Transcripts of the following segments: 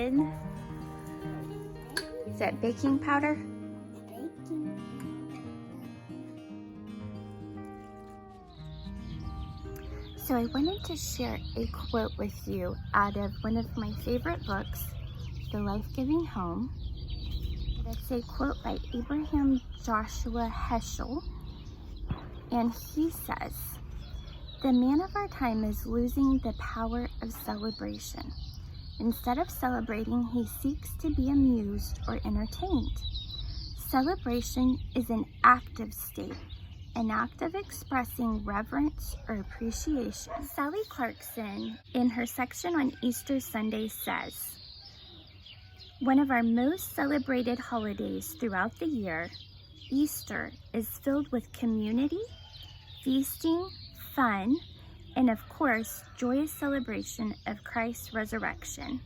in, is that baking powder? So I wanted to share a quote with you out of one of my favorite books, The Life-Giving Home. It's a quote by Abraham Joshua Heschel, and he says, "The man of our time is losing the power of celebration. Instead of celebrating, he seeks to be amused or entertained. Celebration is an active state, an act of expressing reverence or appreciation." Sally Clarkson, in her section on Easter Sunday, says, "One of our most celebrated holidays throughout the year, Easter is filled with community, feasting, fun, and of course, joyous celebration of Christ's resurrection."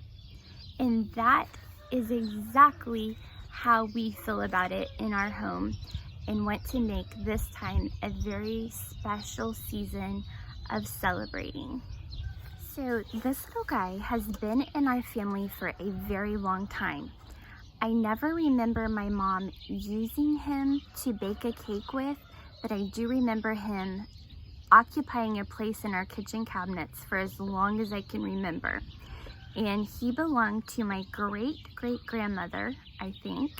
And that is exactly how we feel about it in our home, and want to make this time a very special season of celebrating. So this little guy has been in our family for a very long time. I never remember my mom using him to bake a cake with, but I do remember him occupying a place in our kitchen cabinets for as long as I can remember. And he belonged to my great-great-grandmother, I think.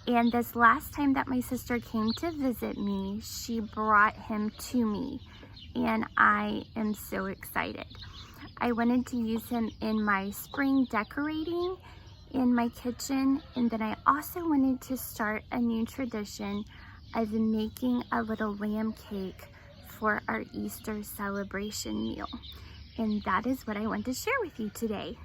And this last time that my sister came to visit me, she brought him to me, and I am so excited. I wanted to use him in my spring decorating in my kitchen, and then I also wanted to start a new tradition of making a little lamb cake for our Easter celebration meal. And that is what I want to share with you today.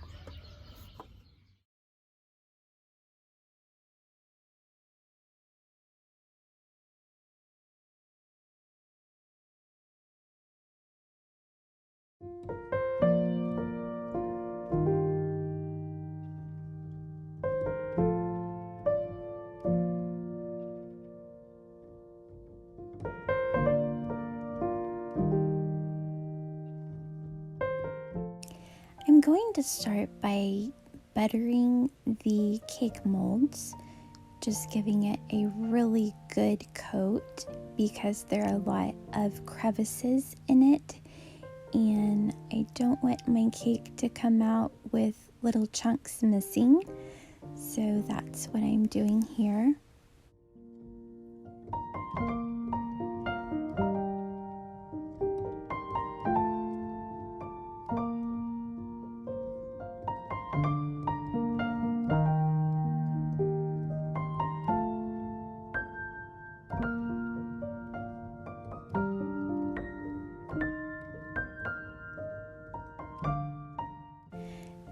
I'm going to start by buttering the cake molds, just giving it a really good coat because there are a lot of crevices in it, and I don't want my cake to come out with little chunks missing, so that's what I'm doing here.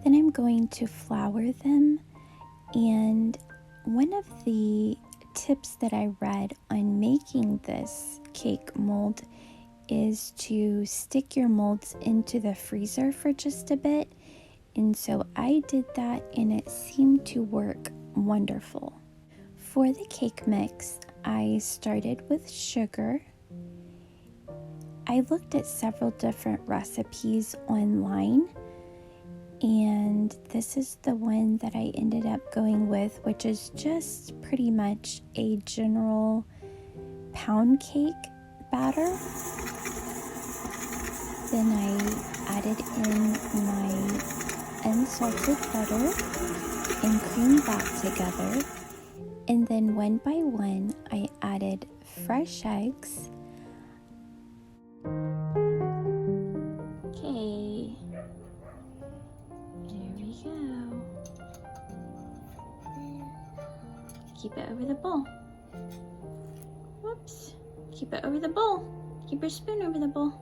Then I'm going to flour them, and one of the tips that I read on making this cake mold is to stick your molds into the freezer for just a bit, and so I did that and it seemed to work wonderful. For the cake mix, I started with sugar. I looked at several different recipes online, and this is the one that I ended up going with, which is just pretty much a general pound cake batter. Then I added in my unsalted butter and creamed that together. And then one by one, I added fresh eggs. Okay. There we go. Keep it over the bowl. Whoops. Keep it over the bowl. Keep your spoon over the bowl.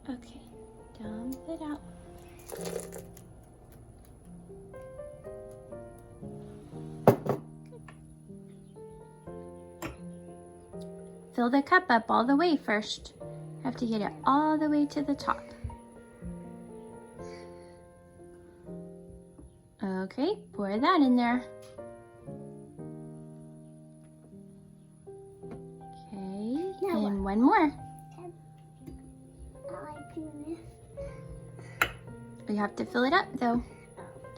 Okay, dump it out. Fill the cup up all the way first. Have to get it all the way to the top. Okay, pour that in there. Okay, and one more. We have to fill it up though,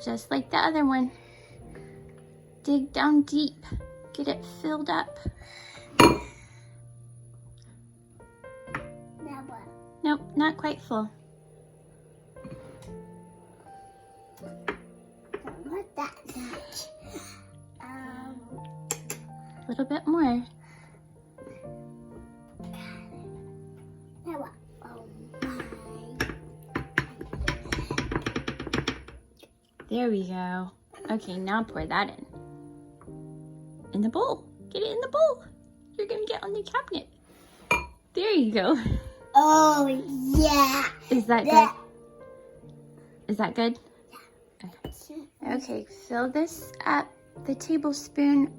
just like the other one. Dig down deep, get it filled up. Nope, not quite full. Not that much. A little bit more. There we go. Okay, now pour that in the bowl. Get it in the bowl. You're gonna get on the cabinet. There you go. Oh, yeah. Is that good? Is that good? Okay, fill this up. The tablespoon.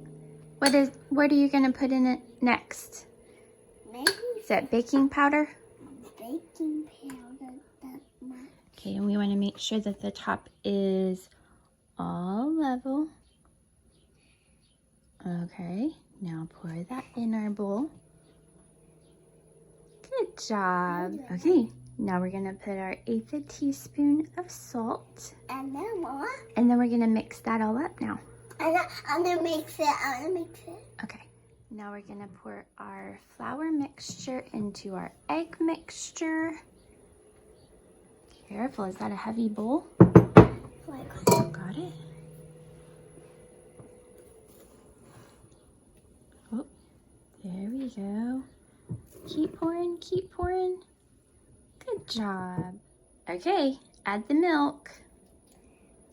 What are you gonna put in it next? Maybe Is that baking powder? baking powder that much. Okay, and we want to make sure that the top is all level. Okay, now pour that in our bowl. Good job. Okay, now we're gonna put our 1/8 teaspoon of salt. And then what? And then we're gonna mix that all up now. I'm gonna mix it. Okay, now we're gonna pour our flour mixture into our egg mixture. Careful, is that a heavy bowl? Got it? Oh, there we go. Keep pouring, keep pouring. Good job. Okay, add the milk.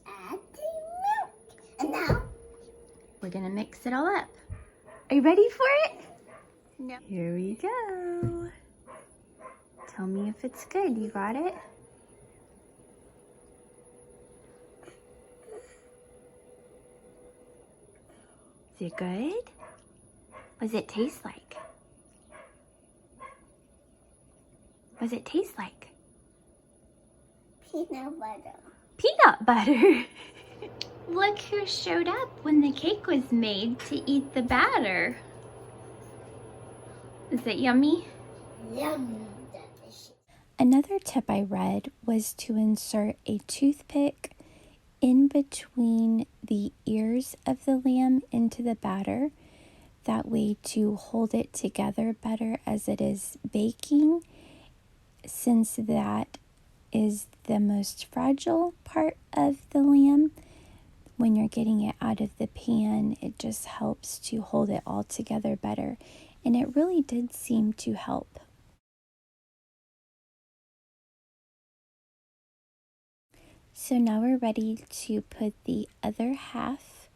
Add the milk. And now? We're gonna mix it all up. Are you ready for it? No. Here we go. Tell me if it's good. You got it? Is it good? What does it taste like? What does it taste like? Peanut butter. Peanut butter. Look who showed up when the cake was made to eat the batter. Is it yummy? Yum. Another tip I read was to insert a toothpick in between the ears of the lamb into the batter. That way to hold it together better as it is baking, since that is the most fragile part of the lamb. When you're getting it out of the pan, it just helps to hold it all together better. And it really did seem to help. So now we're ready to put the other half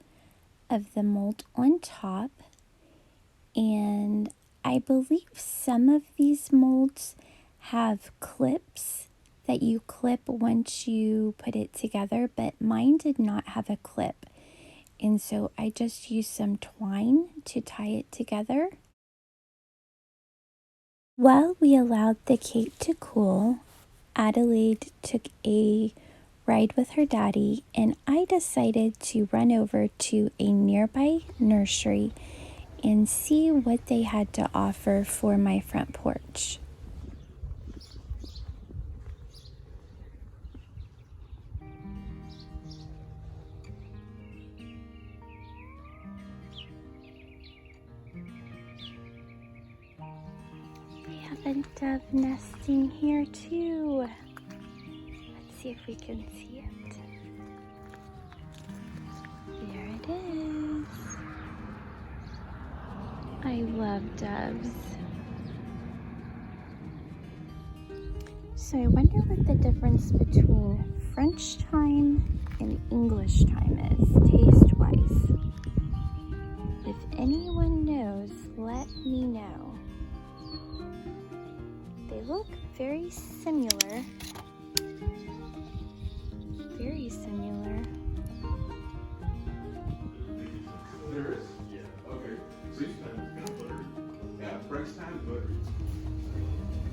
of the mold on top. And I believe some of these molds have clips that you clip once you put it together, but mine did not have a clip. And so I just used some twine to tie it together. While we allowed the cake to cool, Adelaide took a ride with her daddy, and I decided to run over to a nearby nursery and see what they had to offer for my front porch. We have a dove nesting here too. Let's see if we can see it. There it is. I love doves. So I wonder what the difference between French time and English time is, taste-wise. If anyone knows, let me know. They look very similar. Very similar. There is? Yeah, okay. Sweet time is kind of buttery. Yeah, French time, buttery.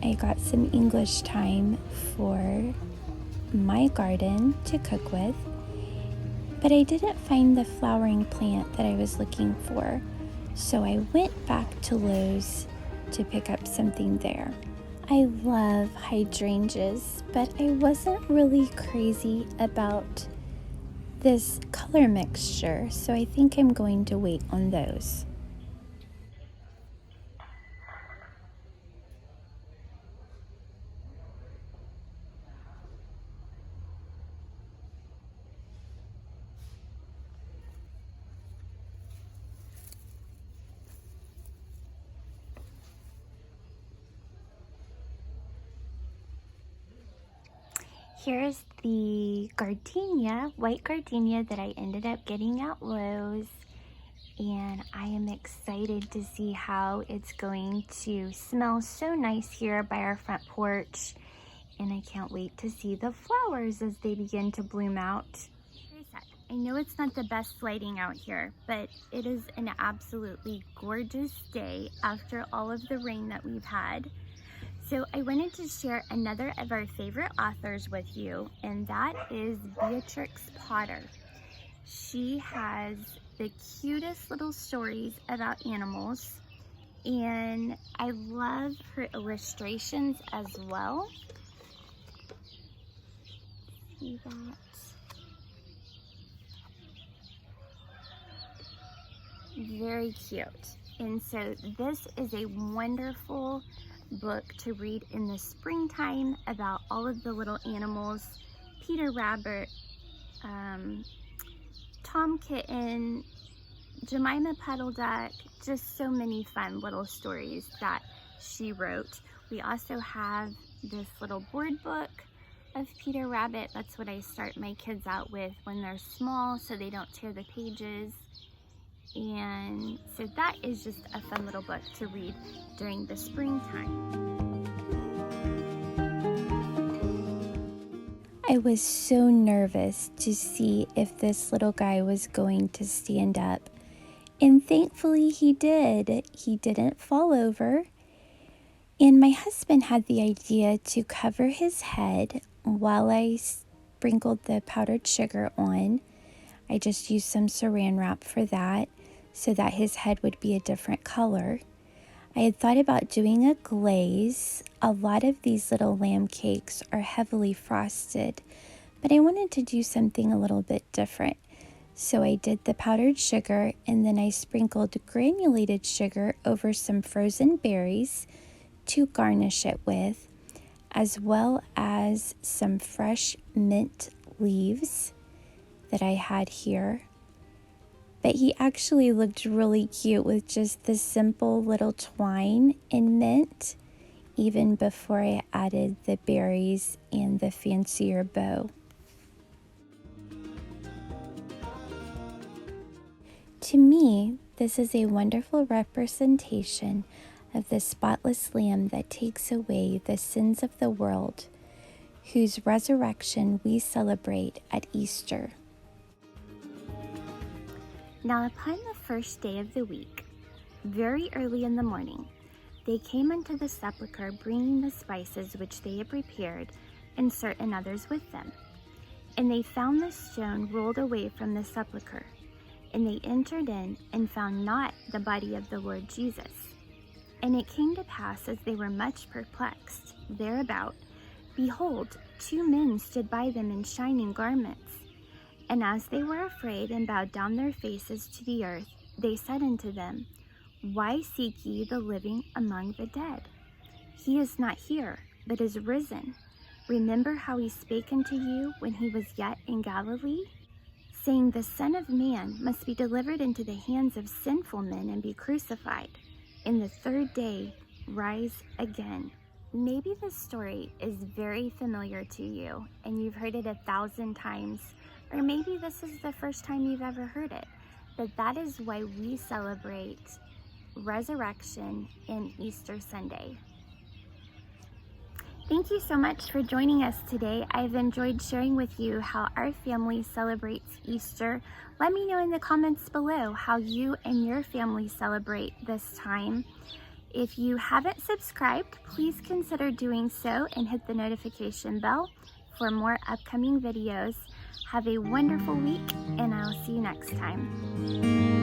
I got some English time for my garden to cook with, but I didn't find the flowering plant that I was looking for, so I went back to Lowe's to pick up something there. I love hydrangeas, but I wasn't really crazy about this color mixture, so I think I'm going to wait on those. Here's the gardenia, white gardenia that I ended up getting at Lowe's, and I am excited to see how it's going to smell so nice here by our front porch, and I can't wait to see the flowers as they begin to bloom out. Very sad. I know it's not the best lighting out here, but it is an absolutely gorgeous day after all of the rain that we've had. So I wanted to share another of our favorite authors with you, and that is Beatrix Potter. She has the cutest little stories about animals, and I love her illustrations as well. See that? Very cute. And so this is a wonderful book to read in the springtime about all of the little animals. Peter Rabbit, Tom Kitten, Jemima Puddle Duck, just so many fun little stories that she wrote. We also have this little board book of Peter Rabbit. That's what I start my kids out with when they're small so they don't tear the pages. And so that is just a fun little book to read during the springtime. I was so nervous to see if this little guy was going to stand up. And thankfully he did. He didn't fall over. And my husband had the idea to cover his head while I sprinkled the powdered sugar on. I just used some saran wrap for that, so that his head would be a different color. I had thought about doing a glaze. A lot of these little lamb cakes are heavily frosted, but I wanted to do something a little bit different. So I did the powdered sugar, and then I sprinkled granulated sugar over some frozen berries to garnish it with, as well as some fresh mint leaves that I had here. But he actually looked really cute with just the simple little twine and mint, even before I added the berries and the fancier bow. To me, this is a wonderful representation of the spotless Lamb that takes away the sins of the world, whose resurrection we celebrate at Easter. Now upon the first day of the week, very early in the morning, they came unto the sepulchre, bringing the spices which they had prepared, and certain others with them. And they found the stone rolled away from the sepulchre. And they entered in, and found not the body of the Lord Jesus. And it came to pass, as they were much perplexed thereabout, behold, 2 men stood by them in shining garments. And as they were afraid, and bowed down their faces to the earth, they said unto them, Why seek ye the living among the dead? He is not here, but is risen. Remember how he spake unto you when he was yet in Galilee, saying, The Son of Man must be delivered into the hands of sinful men and be crucified, and the 3rd day rise again. Maybe this story is very familiar to you, and you've heard it 1,000 times, or maybe this is the first time you've ever heard it, but that is why we celebrate Resurrection and Easter Sunday. Thank you so much for joining us today. I've enjoyed sharing with you how our family celebrates Easter. Let me know in the comments below how you and your family celebrate this time. If you haven't subscribed, please consider doing so and hit the notification bell for more upcoming videos. Have a wonderful week, and I'll see you next time.